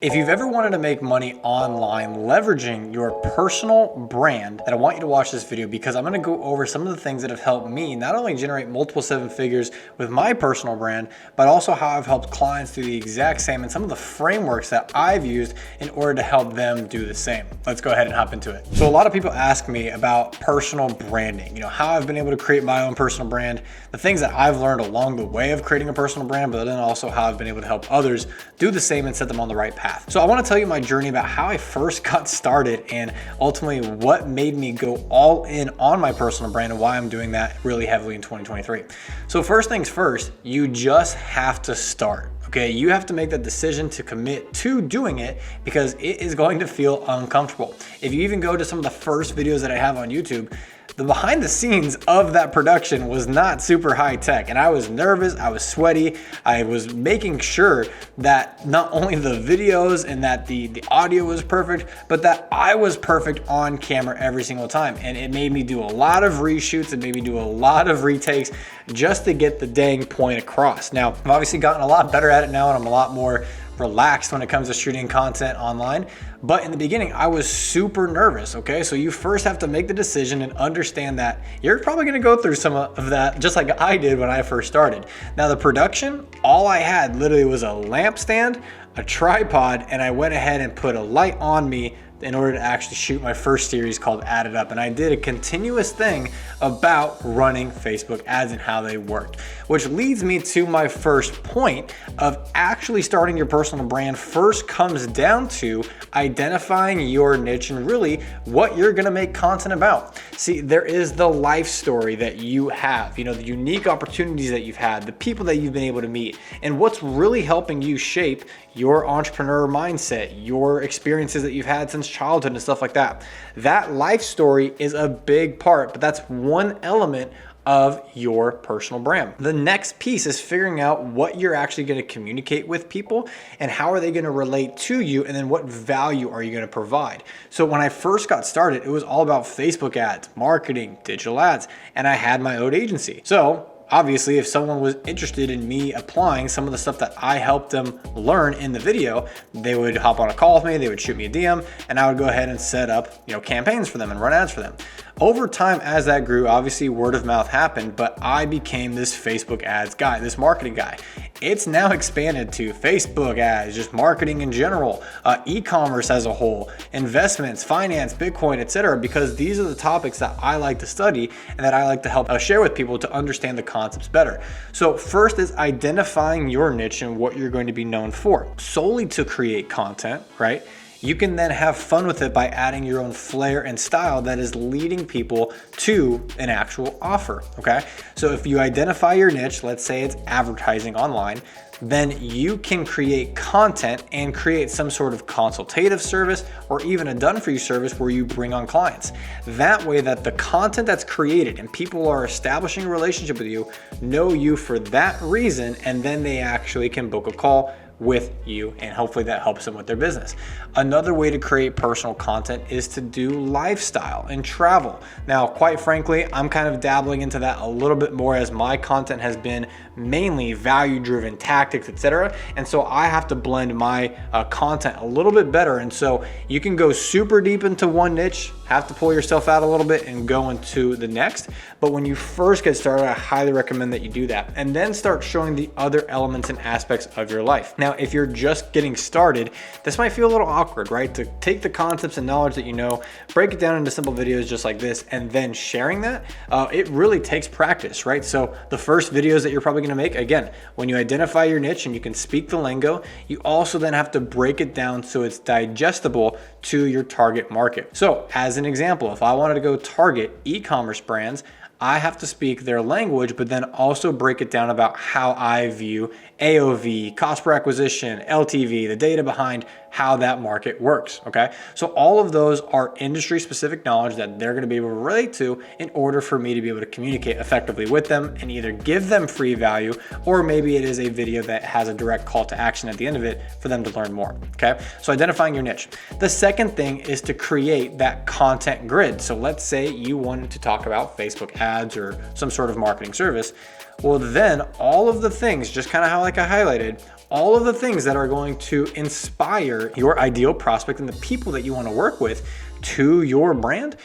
If you've ever wanted to make money online leveraging your personal brand, then I want you to watch this video because I'm going to go over some of the things that have helped me not only generate multiple seven figures with my personal brand, but also how I've helped clients do the exact same and some of the frameworks that I've used in order to help them do the same. Let's go ahead and hop into it. So a lot of people ask me about personal branding, how I've been able to create my own personal brand, the things that I've learned along the way of creating a personal brand, but then also how I've been able to help others do the same and set them on the right path. So I want to tell you my journey about how I first got started and ultimately what made me go all in on my personal brand and why I'm doing that really heavily in 2023. So first things first, you just have to start. Okay, you have to make that decision to commit to doing it because it is going to feel uncomfortable. If you even go to some of the first videos that I have on YouTube, the behind the scenes of that production was not super high tech, and I was nervous, I was sweaty, I was making sure that not only the videos and that the audio was perfect, but that I was perfect on camera every single time. And it made me do a lot of reshoots, it made me do a lot of retakes just to get the dang point across. Now, I've obviously gotten a lot better at it now, and I'm a lot more relaxed when it comes to shooting content online. But in the beginning, I was super nervous, okay? So you first have to make the decision and understand that you're probably gonna go through some of that just like I did when I first started. Now the production, all I had literally was a lamp stand, a tripod, and I went ahead and put a light on me in order to actually shoot my first series called Add It Up. And I did a continuous thing about running Facebook ads and how they worked, which leads me to my first point of actually starting your personal brand. First comes down to identifying your niche and really what you're gonna make content about. See, there is the life story that you have, the unique opportunities that you've had, the people that you've been able to meet, and what's really helping you shape your entrepreneur mindset, your experiences that you've had since childhood and stuff like that. That life story is a big part, but that's one element of your personal brand. The next piece is figuring out what you're actually going to communicate with people and how are they going to relate to you, and then what value are you going to provide. So when I first got started, it was all about Facebook ads, marketing, digital ads, and I had my own agency. So obviously, if someone was interested in me applying some of the stuff that I helped them learn in the video, they would hop on a call with me, they would shoot me a DM, and I would go ahead and set up, campaigns for them and run ads for them. Over time, as that grew, obviously word of mouth happened, but I became this Facebook ads guy, this marketing guy. It's now expanded to Facebook ads, just marketing in general, e-commerce as a whole, investments, finance, Bitcoin, etc. Because these are the topics that I like to study and that I like to help share with people to understand the concepts better. So first is identifying your niche and what you're going to be known for. Solely to create content, right? You can then have fun with it by adding your own flair and style that is leading people to an actual offer, okay? So if you identify your niche, let's say it's advertising online, then you can create content and create some sort of consultative service or even a done-for-you service where you bring on clients. That way that the content that's created and people are establishing a relationship with you, know you for that reason, and then they actually can book a call with you, and hopefully that helps them with their business. Another way to create personal content is to do lifestyle and travel. Now, quite frankly, I'm kind of dabbling into that a little bit more as my content has been mainly value-driven tactics, etc. And so I have to blend my content a little bit better. And so you can go super deep into one niche, have to pull yourself out a little bit and go into the next. But when you first get started, I highly recommend that you do that and then start showing the other elements and aspects of your life. Now, if you're just getting started, this might feel a little awkward, right? To take the concepts and knowledge that you know, break it down into simple videos just like this, and then sharing that, it really takes practice, right? So the first videos that you're probably gonna make, again, when you identify your niche and you can speak the lingo, you also then have to break it down so it's digestible to your target market. So as an example, if I wanted to go target e-commerce brands, I have to speak their language, but then also break it down about how I view AOV, cost per acquisition, LTV, the data behind how that market works, okay? So all of those are industry specific knowledge that they're gonna be able to relate to in order for me to be able to communicate effectively with them and either give them free value, or maybe it is a video that has a direct call to action at the end of it for them to learn more, okay? So identifying your niche. The second thing is to create that content grid. So let's say you wanted to talk about Facebook ads or some sort of marketing service. Well, then all of the things, just kind of how like I highlighted, all of the things that are going to inspire your ideal prospect and the people that you want to work with to your brand.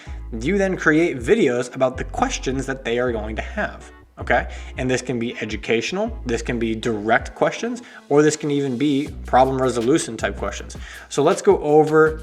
You then create videos about the questions that they are going to have. Okay, and this can be educational, this can be direct questions, or this can even be problem resolution type questions. So let's go over,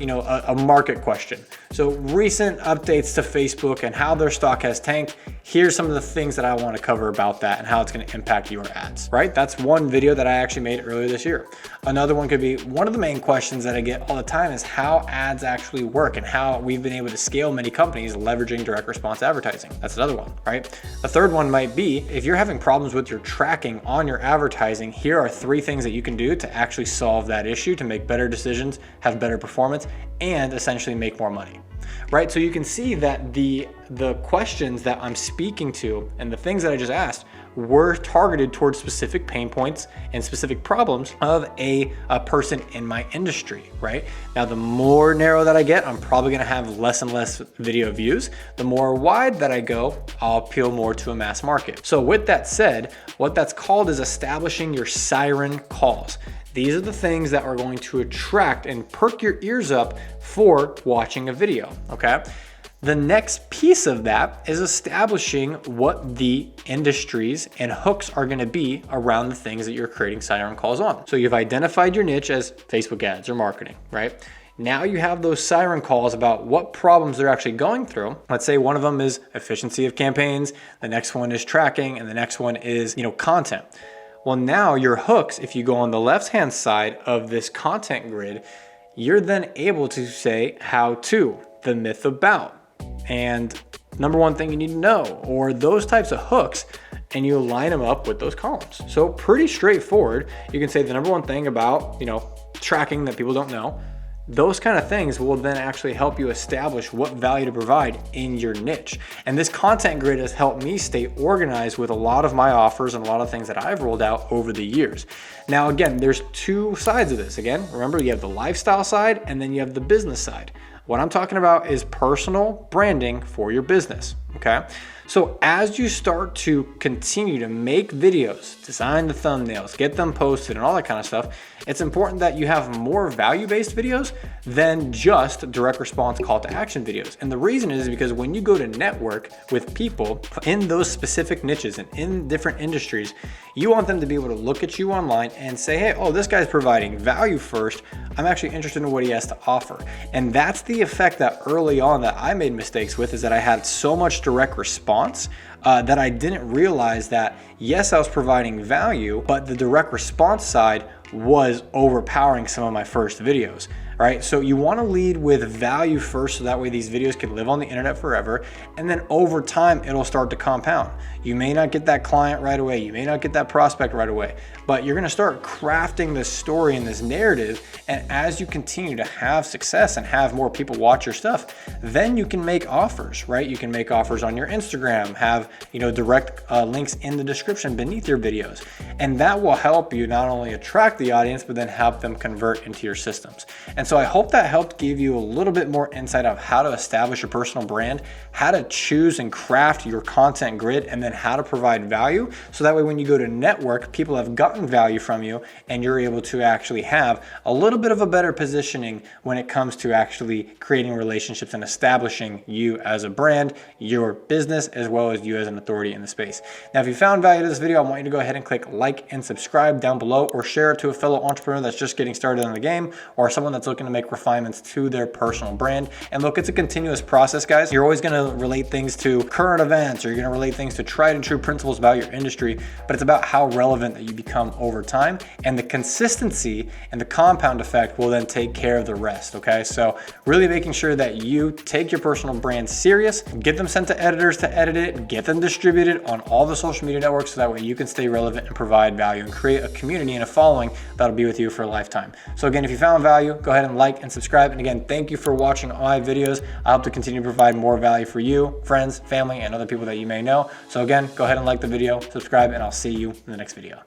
a market question. So recent updates to Facebook and how their stock has tanked. Here's some of the things that I want to cover about that and how it's going to impact your ads, right? That's one video that I actually made earlier this year. Another one could be, one of the main questions that I get all the time is how ads actually work and how we've been able to scale many companies leveraging direct response advertising. That's another one, right? The third one might be, if you're having problems with your tracking on your advertising, here are 3 things that you can do to actually solve that issue, to make better decisions, have better performance, and essentially make more money. Right? So you can see that the questions that I'm speaking to and the things that I just asked were targeted towards specific pain points and specific problems of a person in my industry, right? Now, the more narrow that I get, I'm probably gonna have less and less video views. The more wide that I go, I'll appeal more to a mass market. So with that said, what that's called is establishing your siren calls. These are the things that are going to attract and perk your ears up for watching a video, okay? The next piece of that is establishing what the industries and hooks are gonna be around the things that you're creating siren calls on. So you've identified your niche as Facebook ads or marketing, right? Now you have those siren calls about what problems they're actually going through. Let's say one of them is efficiency of campaigns, the next one is tracking, and the next one is, content. Well, now your hooks, if you go on the left-hand side of this content grid, you're then able to say how to, the myth about, and number one thing you need to know, or those types of hooks, and you line them up with those columns. So pretty straightforward. You can say the number one thing about, tracking that people don't know. Those kind of things will then actually help you establish what value to provide in your niche. And this content grid has helped me stay organized with a lot of my offers and a lot of things that I've rolled out over the years. Now, again, there's 2 sides of this. Again, remember, you have the lifestyle side and then you have the business side. What I'm talking about is personal branding for your business, okay? So as you start to continue to make videos, design the thumbnails, get them posted and all that kind of stuff, it's important that you have more value-based videos than just direct response call to action videos. And the reason is because when you go to network with people in those specific niches and in different industries, you want them to be able to look at you online and say, hey, oh, this guy's providing value first. I'm actually interested in what he has to offer. And that's the effect that early on that I made mistakes with, is that I had so much direct response that I didn't realize that, yes, I was providing value, but the direct response side was overpowering some of my first videos, right? So you want to lead with value first, so that way these videos can live on the internet forever. And then over time, it'll start to compound. You may not get that client right away. You may not get that prospect right away, but you're going to start crafting this story and this narrative. And as you continue to have success and have more people watch your stuff, then you can make offers, right? You can make offers on your Instagram, have, direct links in the description beneath your videos. And that will help you not only attract the audience, but then help them convert into your systems. And so I hope that helped give you a little bit more insight of how to establish your personal brand, how to choose and craft your content grid, and then how to provide value. So that way, when you go to network, people have gotten value from you and you're able to actually have a little bit of a better positioning when it comes to actually creating relationships and establishing you as a brand, your business, as well as you as an authority in the space. Now, if you found value to this video, I want you to go ahead and click like and subscribe down below, or share it to a fellow entrepreneur that's just getting started in the game, or someone that's looking to make refinements to their personal brand. And look, it's a continuous process, guys. You're always going to relate things to current events, or you're going to relate things to tried and true principles about your industry, but it's about how relevant that you become over time, and the consistency and the compound effect will then take care of the rest, okay? So really making sure that you take your personal brand serious, get them sent to editors to edit it, get them distributed on all the social media networks, so that way you can stay relevant and provide value and create a community and a following that'll be with you for a lifetime. So again, if you found value, go ahead and like and subscribe. And again, thank you for watching my videos. I hope to continue to provide more value for you, friends, family, and other people that you may know. So again, go ahead and like the video, subscribe, and I'll see you in the next video.